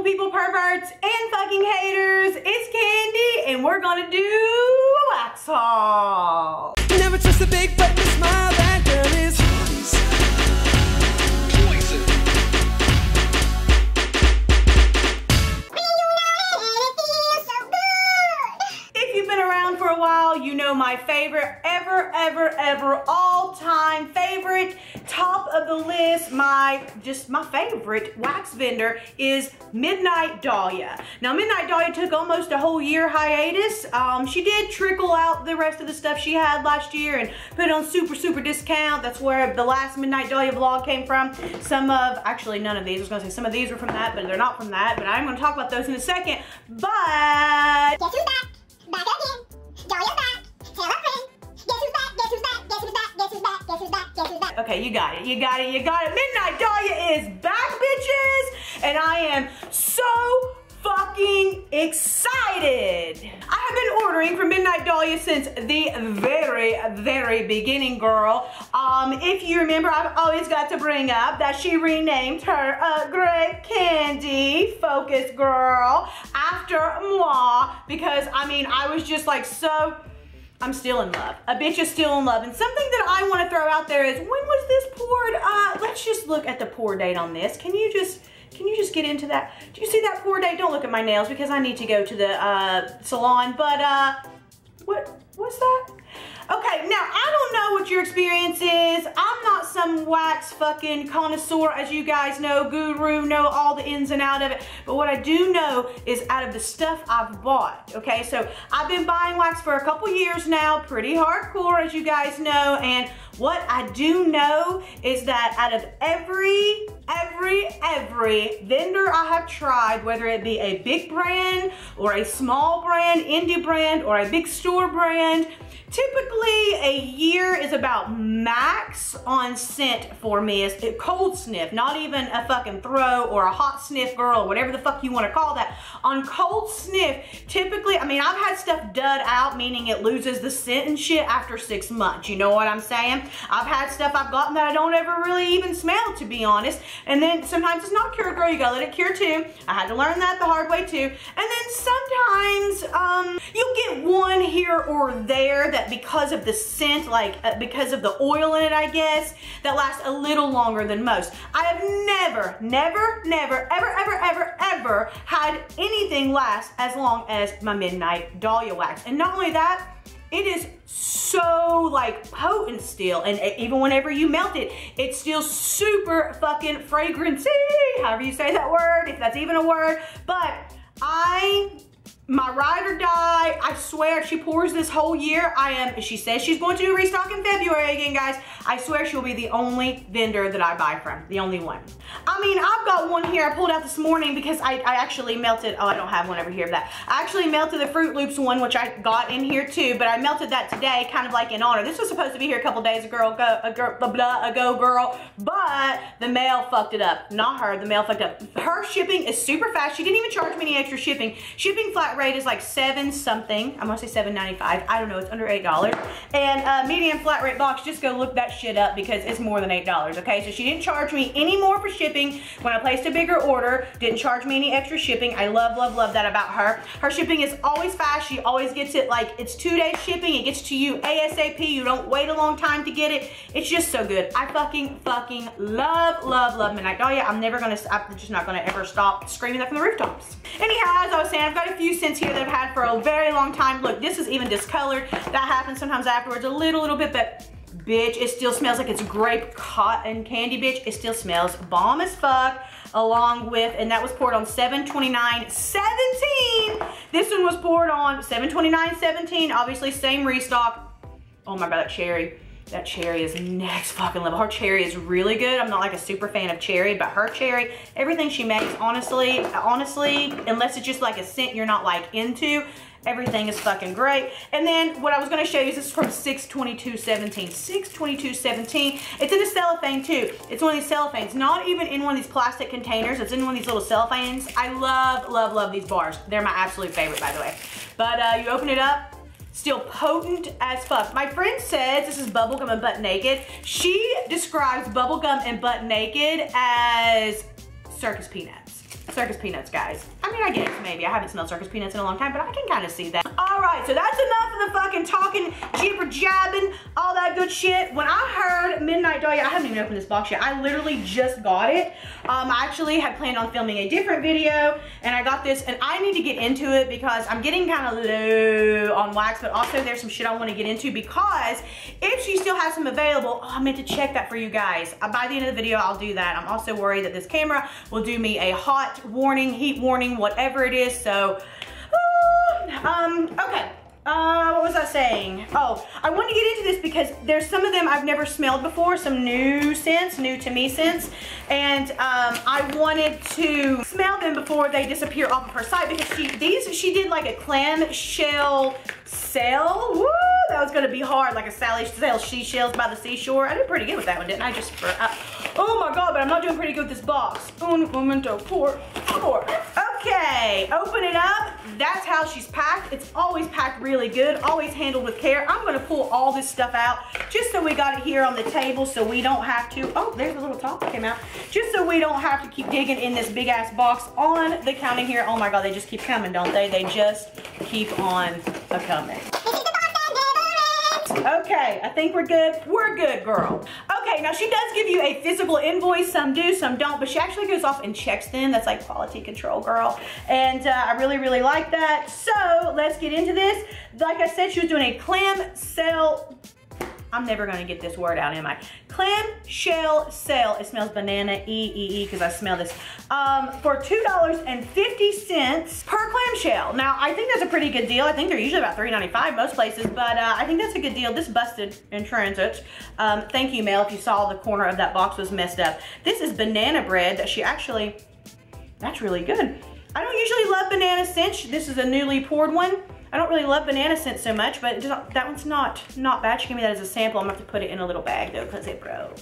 people, perverts, and fucking haters. It's Candy, and we're gonna do a wax haul. Never trust a big butt and smile, that girl is poison. If you've been around for a while, you know my favorite ever all-time favorite, top of the list, my favorite wax vendor is Midnight Dahlia. Now Midnight Dahlia took almost a whole year hiatus. She did trickle out the rest of the stuff she had last year and put it on super discount. That's where the last Midnight Dahlia vlog came from. Actually none of these, I was gonna say some of these were from that, but they're not from that, but I'm gonna talk about those in a second. But guess who's back? Back again. Dahlia's back. Tell a friend. Guess who's back? Guess who's back? Guess who's back? Guess who's back? Guess who's back? Guess who's back? okay, you got it. Midnight Dahlia is back, bitches! And I am so fucking excited. I have been ordering from Midnight Dahlia since the very beginning, girl. If you remember, I've always got to bring up that she renamed her Grape Candy Focus Girl after moi, because I mean, I was just like I'm still in love. A bitch is still in love. And something that I want to throw out there is, when was this poured? Let's just look at the pour date on this. Can you just get into that? Do you see that pour date? Don't look at my nails because I need to go to the salon. But what's that? Okay, now I don't know what your experience is. I'm not some wax fucking connoisseur, as you guys know, guru, know all the ins and out of it. But what I do know is out of the stuff I've bought, okay? So I've been buying wax for a couple years now, pretty hardcore, as you guys know. And what I do know is that out of every vendor I have tried, whether it be a big brand or a small brand, indie brand, or a big store brand, typically a year is about max on scent for me. It's a cold sniff, not even a fucking throw or a hot sniff girl, whatever the fuck you want to call that. On cold sniff, typically, I mean, I've had stuff dud out, meaning it loses the scent and shit after 6 months. You know what I'm saying? I've had stuff I've gotten that I don't ever really even smell, to be honest. And then sometimes it's not cured, girl. You gotta let it cure too. I had to learn that the hard way too. And then sometimes you'll get one here or there that because of the scent, because of the oil in it, I guess, that lasts a little longer than most. I have never, ever had anything last as long as my Midnight Dahlia wax. And not only that, it is so like potent still, and even whenever you melt it, it's still super fucking fragrancy, however you say that word, if that's even a word. But my ride or die, I swear, she pours this whole year. She says she's going to do restock in February again, guys. I swear she'll be the only vendor that I buy from, the only one. I mean, I've got one here I pulled out this morning because I actually melted, I don't have one over here of that. I actually melted the Fruit Loops one, which I got in here too, but I melted that today, kind of like in honor. This was supposed to be here a couple days ago, girl, but the mail fucked it up. Not her, the mail fucked up. Her shipping is super fast. She didn't even charge me any extra shipping. Shipping flat rate is like $7 something. I'm gonna say $7.95. I don't know, it's under $8. And medium flat rate box, just go look that shit up because it's more than $8, okay? So she didn't charge me any more for shipping when I placed a bigger order. Didn't charge me any extra shipping. I love that about her. Her shipping is always fast. She always gets it like it's 2-day shipping. It gets to you ASAP. You don't wait a long time to get it. It's just so good. I fucking love Midnight Dahlia. I'm just not gonna ever stop screaming that from the rooftops. Anyhow, as I was saying, I've got a few scents here that I've had for a very long time. Look, this is even discolored. That happens sometimes afterwards, a little bit, but bitch, it still smells like it's grape cotton candy, bitch. It still smells bomb as fuck. Along with, and that was poured on 7/29/17. This one was poured on 7/29/17. Obviously, same restock. Oh my god, that cherry. That cherry is next fucking level. Her cherry is really good. I'm not like a super fan of cherry, but her cherry, everything she makes, honestly, unless it's just like a scent you're not like into, everything is fucking great. And then what I was gonna show you is this is from 6/22/17. 6/22/17. It's in a cellophane too. It's one of these cellophanes, not even in one of these plastic containers. It's in one of these little cellophanes. I love these bars. They're my absolute favorite, by the way. But you open it up, still potent as fuck. My friend says this is bubblegum and butt naked. She describes bubblegum and butt naked as circus peanuts. circus peanuts, guys. I mean, I guess maybe. I haven't smelled circus peanuts in a long time, but I can kind of see that. All right, so that's enough of the fucking talking, jibber jabbing, all that good shit. When I heard Midnight Dahlia, I haven't even opened this box yet. I literally just got it. I actually had planned on filming a different video, and I got this, and I need to get into it because I'm getting kind of low on wax, but also there's some shit I want to get into because if she still has some available, I meant to check that for you guys. By the end of the video, I'll do that. I'm also worried that this camera will do me a hot warning, heat warning, whatever it is, so, okay. What was I saying? Oh, I want to get into this because there's some of them I've never smelled before, some new scents, new to me scents, and I wanted to smell them before they disappear off of her site because she did like a clamshell sale. Woo! That was gonna be hard, like a Sally sale seashells by the seashore. I did pretty good with that one, didn't I? Just for, oh my God, but I'm not doing pretty good with this box. Un momento, por favor. Okay, open it up. That's how she's packed. It's always packed really good, always handled with care. I'm gonna pull all this stuff out just so we got it here on the table so we don't have to, oh, there's a little top that came out. Just so we don't have to keep digging in this big ass box on the counting here. Oh my God, they just keep coming, don't they? They just keep on a-coming. Okay, I think we're good. We're good, girl. Okay, now she does give you a physical invoice. Some do, some don't, but she actually goes off and checks them. That's like quality control, girl. And I really, really like that. So let's get into this. Like I said, she was doing a clamshell. I'm never gonna get this word out, am I? Clamshell sale. It smells banana, because I smell this. For $2.50 per clamshell. Now, I think that's a pretty good deal. I think they're usually about $3.95 most places, but I think that's a good deal. This busted in transit. Thank you, Mel, if you saw the corner of that box was messed up. This is banana bread that she actually, that's really good. I don't usually love banana scents. This is a newly poured one. I don't really love banana scent so much, but that one's not bad. She gave me that as a sample. I'm gonna have to put it in a little bag though, because it broke.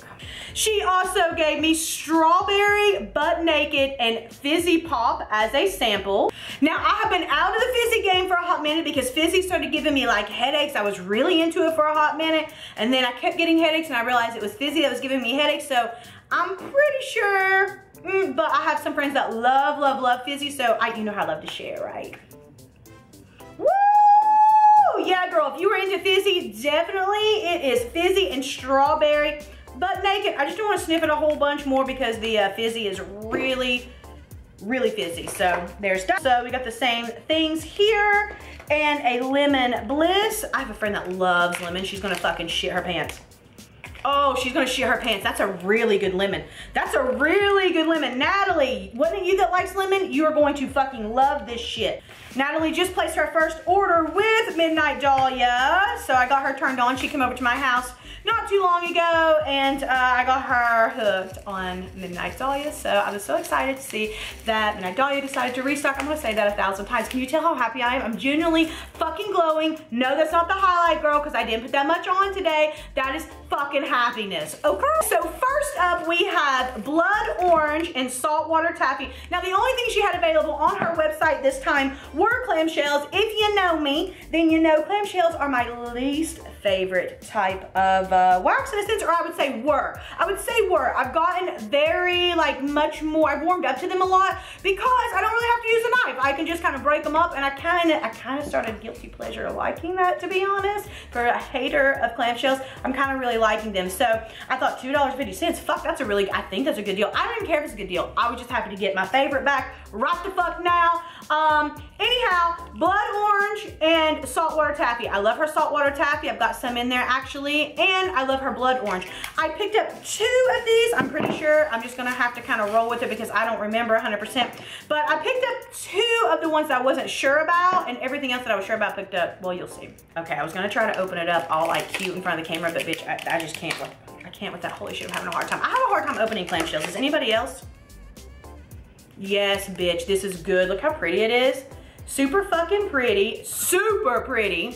She also gave me strawberry, butt naked, and fizzy pop as a sample. Now, I have been out of the fizzy game for a hot minute because fizzy started giving me like headaches. I was really into it for a hot minute, and then I kept getting headaches, and I realized it was fizzy that was giving me headaches, so I'm pretty sure, but I have some friends that love, love, love fizzy, so you know how I love to share, right? Yeah, girl, if you were into fizzy, definitely it is fizzy and strawberry, butt naked. I just don't want to sniff it a whole bunch more because the fizzy is really, really fizzy. So there's that. So we got the same things here and a lemon bliss. I have a friend that loves lemon. She's gonna fucking shit her pants. Oh, she's gonna shit her pants. That's a really good lemon. That's a really good lemon. Natalie, wasn't it you that likes lemon? You are going to fucking love this shit. Natalie just placed her first order with Midnight Dahlia. So I got her turned on. She came over to my house not too long ago, and I got her hooked on Midnight Dahlia. So I was so excited to see that Midnight Dahlia decided to restock. I'm gonna say that 1,000 times. Can you tell how happy I am? I'm genuinely fucking glowing. No, that's not the highlight, girl, because I didn't put that much on today. That is fucking happiness. Okay, so first up we have blood orange and saltwater taffy. Now, the only thing she had available on her website this time were clamshells. If you know me, then you know clamshells are my least favorite type of wax in a sense, or I would say were. I've gotten very, like, much more, I've warmed up to them a lot because I don't really have to use a knife. I can just kind of break them up, and I kind of started guilty pleasure liking that, to be honest. For a hater of clamshells, I'm kind of really liking them. So I thought $2.50, fuck, I think that's a good deal. I don't even care if it's a good deal. I was just happy to get my favorite back right the fuck now. Anyhow, blood orange and saltwater taffy. I love her saltwater taffy. I've got some in there actually, and I love her blood orange. I picked up 2 of these. I'm pretty sure I'm just gonna have to kind of roll with it because I don't remember 100%. But I picked up 2 of the ones that I wasn't sure about, and everything else that I was sure about picked up. Well, you'll see. Okay, I was gonna try to open it up all like cute in front of the camera, but bitch, I just can't. I can't with that. Holy shit, I'm having a hard time. I have a hard time opening clamshells. Does anybody else? Yes, bitch, this is good. Look how pretty it is. Super fucking pretty. Super pretty.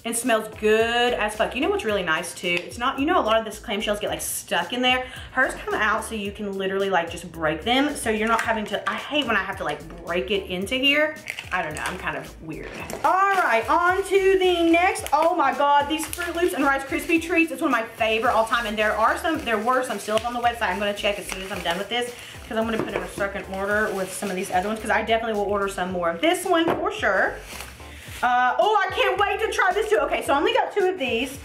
and smells good as fuck. You know what's really nice too? It's not, you know, a lot of this clamshells get like stuck in there. Hers come out so you can literally like just break them. So you're not having to, I hate when I have to like break it into here. I don't know, I'm kind of weird. All right, on to the next. Oh my God, these Fruit Loops and Rice Krispie treats. It's one of my favorite all time. And there were some still on the website. I'm gonna check as soon as I'm done with this, because I'm gonna put in a second order with some of these other ones, because I definitely will order some more of this one for sure. Oh, I can't wait to try this too. Okay, so I only got 2 of these.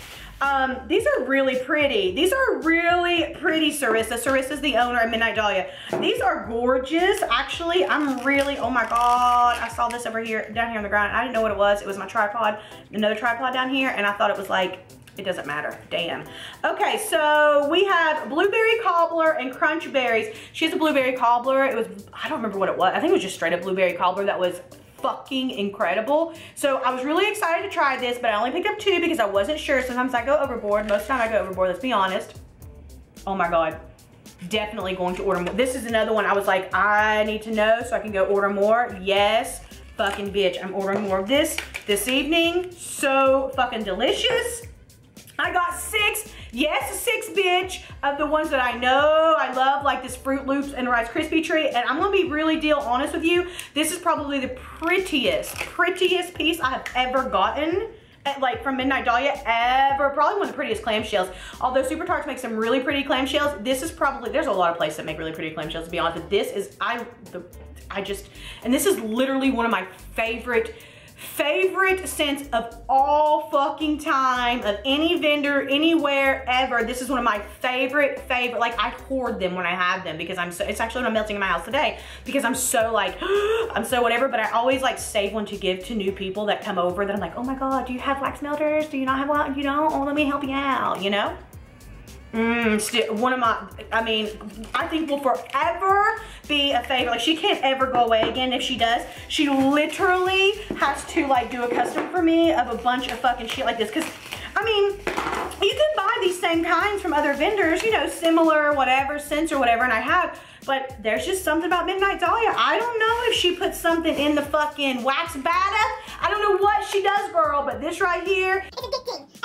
These are really pretty. These are really pretty, Sarissa. Sarissa's the owner at Midnight Dahlia. These are gorgeous. Actually, I'm really, oh my God. I saw this over here, down here on the ground. I didn't know what it was. It was my tripod, another tripod down here, and I thought it was like, it doesn't matter, damn. Okay, so we have blueberry cobbler and crunch berries. She has a blueberry cobbler. It was, I don't remember what it was. I think it was just straight up blueberry cobbler that was fucking incredible. So I was really excited to try this, but I only picked up 2 because I wasn't sure. Sometimes I go overboard. Most of the time I go overboard, let's be honest. Oh my God. Definitely going to order more. This is another one I was like, I need to know so I can go order more. Yes, fucking bitch. I'm ordering more of this evening. So fucking delicious. I got 6, yes, 6 bitch, of the ones that I know I love, like this Fruit Loops and Rice Krispie treat. And I'm gonna be really deal honest with you. This is probably the prettiest piece I have ever gotten, like from Midnight Dahlia ever. Probably one of the prettiest clamshells. Although Super Tarts makes some really pretty clamshells, this is probably, there's a lot of places that make really pretty clamshells, to be honest, but this is, and this is literally one of my favorite scents of all fucking time, of any vendor, anywhere, ever. This is one of my favorite, like I hoard them when I have them, because I'm so, it's actually what I'm melting in my house today, because I'm so like, I'm so whatever, but I always like save one to give to new people that come over that I'm like, oh my God, do you have wax melters? Do you not have one? You don't? Oh, let me help you out, you know? Still one of my, I mean, I think will forever be a favorite. Like, she can't ever go away again. If she does, she literally has to like do a custom for me of a bunch of fucking shit like this. Cause I mean, you can buy these same kinds from other vendors, you know, similar whatever scents or whatever, and I have, but there's just something about Midnight Dahlia. I don't know if she puts something in the fucking wax batter. I don't know what she does, girl, but this right here. It's addicting.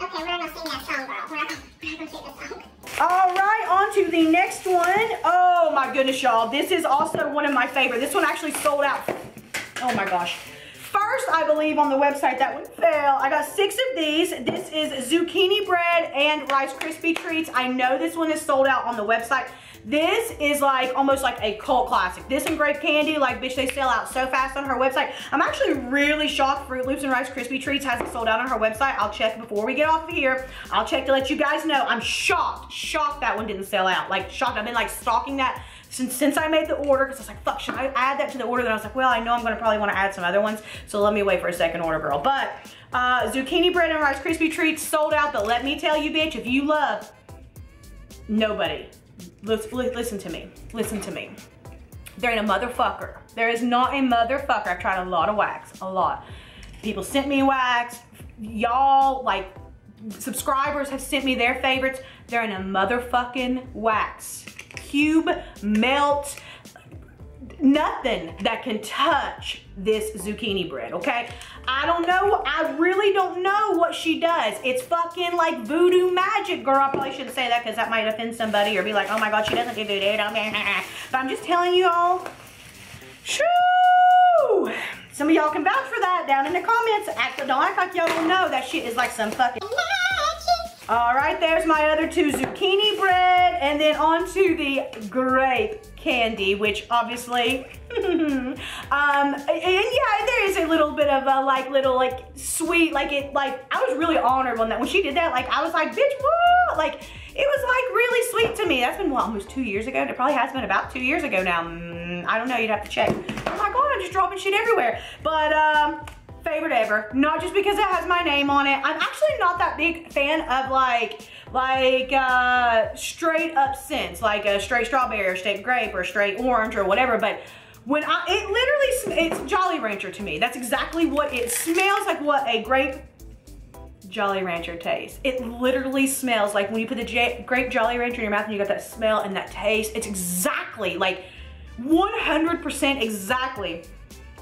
Okay, we're not gonna sing that song, girl. We're not gonna sing that song. All right, on to the next one. Oh my goodness, y'all. This is also one of my favorite. This one actually sold out. Oh my gosh. First, I believe on the website that one fell. I got 6 of these. This is zucchini bread and Rice Krispie treats. I know this one is sold out on the website. This is like almost like a cult classic. This and grape candy, like bitch, they sell out so fast on her website. I'm actually really shocked Fruit Loops and Rice Krispie treats hasn't sold out on her website. I'll check before we get off of here. I'll check to let you guys know. I'm shocked that one didn't sell out. Like shocked. I've been like stalking that since I made the order, because I was like, fuck, should I add that to the order? Then I was like, well, I know I'm gonna probably wanna add some other ones, so let me wait for a second order, girl. But zucchini bread and Rice Krispie treats sold out, but let me tell you, bitch, if you love, nobody, listen to me. There ain't a motherfucker. There is not a motherfucker. I've tried a lot of wax, a lot. People sent me wax. Y'all, like, subscribers have sent me their favorites. There ain't a motherfucking wax, cube, melt, nothing that can touch this zucchini bread, okay? I don't know, I really don't know what she does. It's fucking like voodoo magic, girl. I probably shouldn't say that because that might offend somebody or be like, oh my God, she doesn't do voodoo. But I'm just telling you all, shoo! Some of y'all can vouch for that down in the comments. Don't act like y'all don't know that shit is like some fucking magic. All right, there's my other 2 zucchini bread, and then on to the grape candy, which obviously, and yeah, there is a little bit of a like sweet, like I was really honored when she did that. Like I was like, bitch, what? Like it was like really sweet to me. That's been what, almost 2 years ago. It probably has been about 2 years ago now. I don't know, you'd have to check. Oh my God, I'm just dropping shit everywhere. But favorite ever, not just because it has my name on it. I'm actually not that big fan of like straight up scents, like a straight strawberry or straight grape or straight orange or whatever, but when it's Jolly Rancher to me. That's exactly what it smells like, what a grape Jolly Rancher tastes. It literally smells like when you put the grape Jolly Rancher in your mouth and you got that smell and that taste. It's exactly like 100% exactly.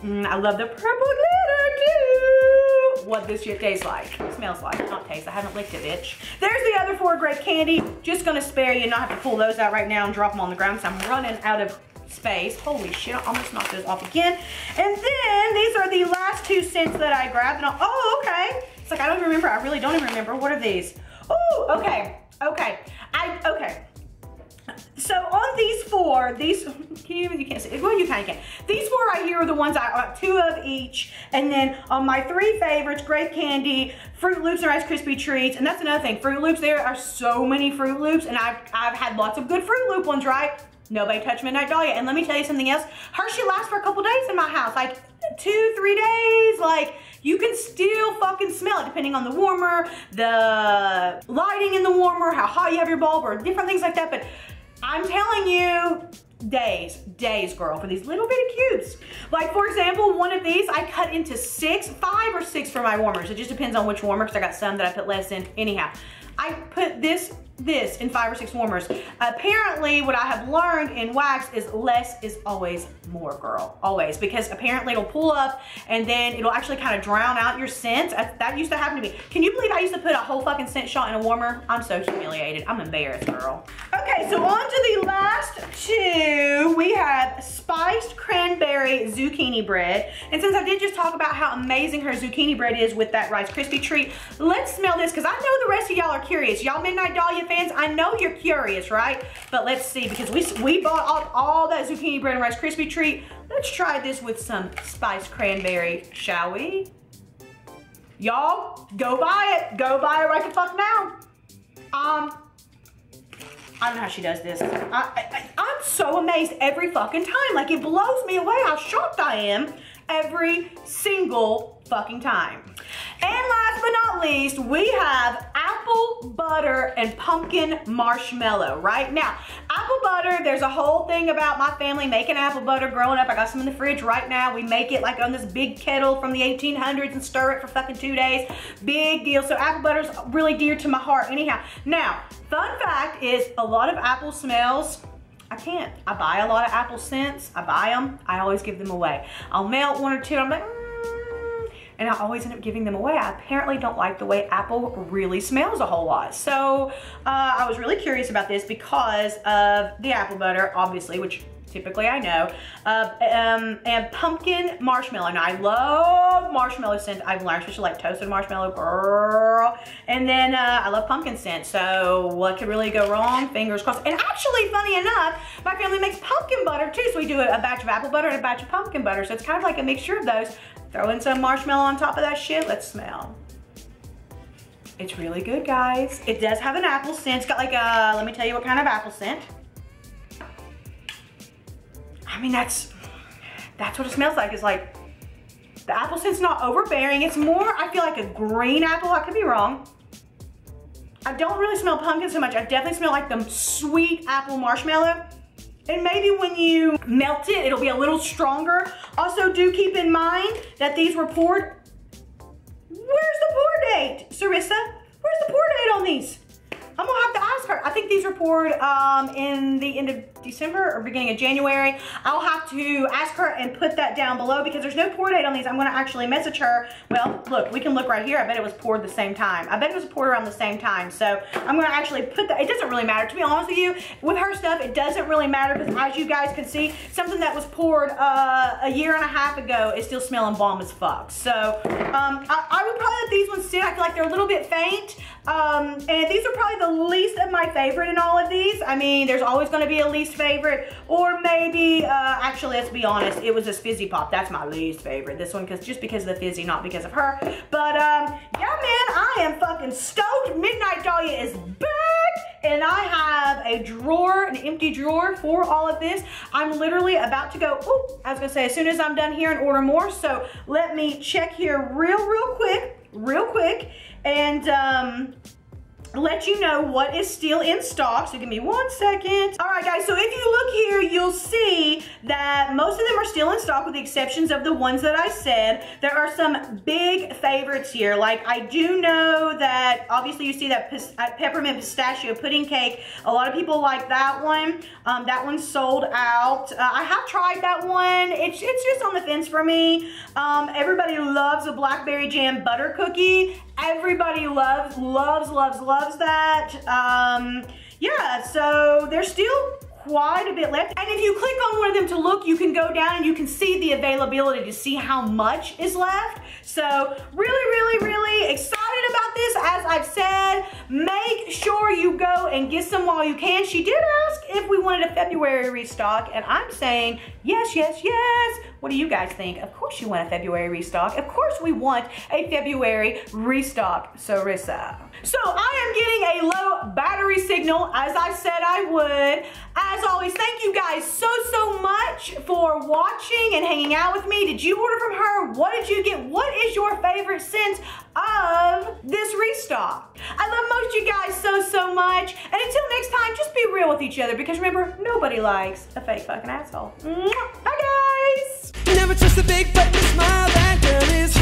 I love the purple glitter too. what this shit tastes like. Smells like, not tastes. I haven't licked it, bitch. There's the other 4 grape candy. Just gonna spare you and not have to pull those out right now and drop them on the ground because I'm running out of space. Holy shit, I almost knocked those off again. And then these are the last 2 scents that I grabbed. And oh, okay. It's like, I don't even remember. I really don't even remember. What are these? Oh, okay. Okay. Okay. So on these 4, you can't see, well, you kind of can. These 4 right here are the ones I got 2 of each. And then on my 3 favorites, grape candy, Fruit Loops, and Rice Krispie treats. And that's another thing, Fruit Loops, there are so many Fruit Loops, and I've had lots of good Fruit Loop ones, right? Nobody touched Midnight Dahlia. And let me tell you something else. Hershey lasts for a couple days in my house, like 2-3 days. Like, you can still fucking smell it depending on the warmer, the lighting in the warmer, how hot you have your bulb, or different things like that. But I'm telling you, days, girl, for these little bitty cubes. Like, for example, one of these I cut into 5 or 6 for my warmers. It just depends on which warmer, because I got some that I put less in. Anyhow, I put this in 5 or 6 warmers. Apparently, what I have learned in wax is less is always more, girl. Always. Because apparently it'll pull up and then it'll actually kind of drown out your scent. That used to happen to me. Can you believe I used to put a whole fucking scent shot in a warmer? I'm so humiliated. I'm embarrassed, girl. Okay, so on to the last 2. We have spiced cranberry zucchini bread. And since I did just talk about how amazing her zucchini bread is with that Rice Krispie treat, let's smell this, because I know the rest of y'all are curious. Y'all Midnight Dahlia fans, I know you're curious, right? But let's see, because we bought all that zucchini bread and Rice Krispie treat. Let's try this with some spiced cranberry, shall we? Y'all, go buy it. Go buy it right the fuck now. I don't know how she does this. I'm so amazed every fucking time. Like, it blows me away how shocked I am every single fucking time. And last but not least, we have apple butter and pumpkin marshmallow. Right now, apple butter, there's a whole thing about my family making apple butter growing up. I got some in the fridge right now. We make it like on this big kettle from the 1800s and stir it for fucking 2 days. Big deal. So apple butter's really dear to my heart. Anyhow, now, fun fact is a lot of apple smells, I can't. I buy a lot of apple scents. I buy them. I always give them away. I'll melt 1 or 2. I'm like, and I always end up giving them away. I apparently don't like the way apple really smells a whole lot. So I was really curious about this because of the apple butter, obviously, which typically I know, and pumpkin marshmallow. Now, I love marshmallow scent. I've learned, especially like toasted marshmallow, girl. And then I love pumpkin scent. So what could really go wrong? Fingers crossed. And actually, funny enough, my family makes pumpkin butter too. So we do a batch of apple butter and a batch of pumpkin butter. So it's kind of like a mixture of those. Throw in some marshmallow on top of that shit. Let's smell. It's really good, guys. It does have an apple scent. It's got like a, let me tell you what kind of apple scent. I mean, that's what it smells like. It's like, the apple scent's not overbearing. It's more, I feel like a green apple. I could be wrong. I don't really smell pumpkin so much. I definitely smell like the sweet apple marshmallow. And maybe when you melt it, it'll be a little stronger. Also, do keep in mind that these were poured. Where's the pour date, Sarissa? Where's the pour date on these? I'm gonna have to ask her. I think these were poured in the end of December or beginning of January. I'll have to ask her and put that down below because there's no pour date on these. I'm gonna actually message her. Well, look, we can look right here. I bet it was poured the same time. I bet it was poured around the same time. So I'm gonna actually put that. It doesn't really matter. To be honest with you, with her stuff, it doesn't really matter because as you guys can see, something that was poured a year and a half ago is still smelling bomb as fuck. So I would probably let these ones sit. I feel like they're a little bit faint. And these are probably the least of my favorite in all of these. I mean, there's always going to be a least favorite, or maybe, actually, let's be honest, it was this Fizzy Pop. That's my least favorite. This one, just because of the fizzy, not because of her. But, yeah, man, I am fucking stoked. Midnight Dahlia is back, and I have a drawer, an empty drawer for all of this. I'm literally about to go, I was going to say, as soon as I'm done here and order more. So let me check here real quick, and, let you know what is still in stock. So give me 1 second. All right, guys, so if you look here, you'll see that most of them are still in stock with the exceptions of the ones that I said. There are some big favorites here. Like, I do know that, obviously you see that peppermint pistachio pudding cake. A lot of people like that one. That one's sold out. I have tried that one. It's just on the fence for me. Everybody loves a blackberry jam butter cookie. Everybody loves that. Yeah, so there's still quite a bit left. And if you click on one of them to look, you can go down and you can see the availability to see how much is left. So really excited about this. As I've said, make sure you go and get some while you can. She did ask if we wanted a February restock, and I'm saying yes. What do you guys think? Of course you want a February restock. Of course we want a February restock, Sarissa. So I am getting a low battery signal, as I said I would. As always, thank you guys so much for watching and hanging out with me. Did you order from her? What did you get? What is your favorite scent of this restock? I love most of you guys so much. And until next time, just be real with each other, because remember, nobody likes a fake fucking asshole. Bye, guys. Never trust a big button smile, that girl is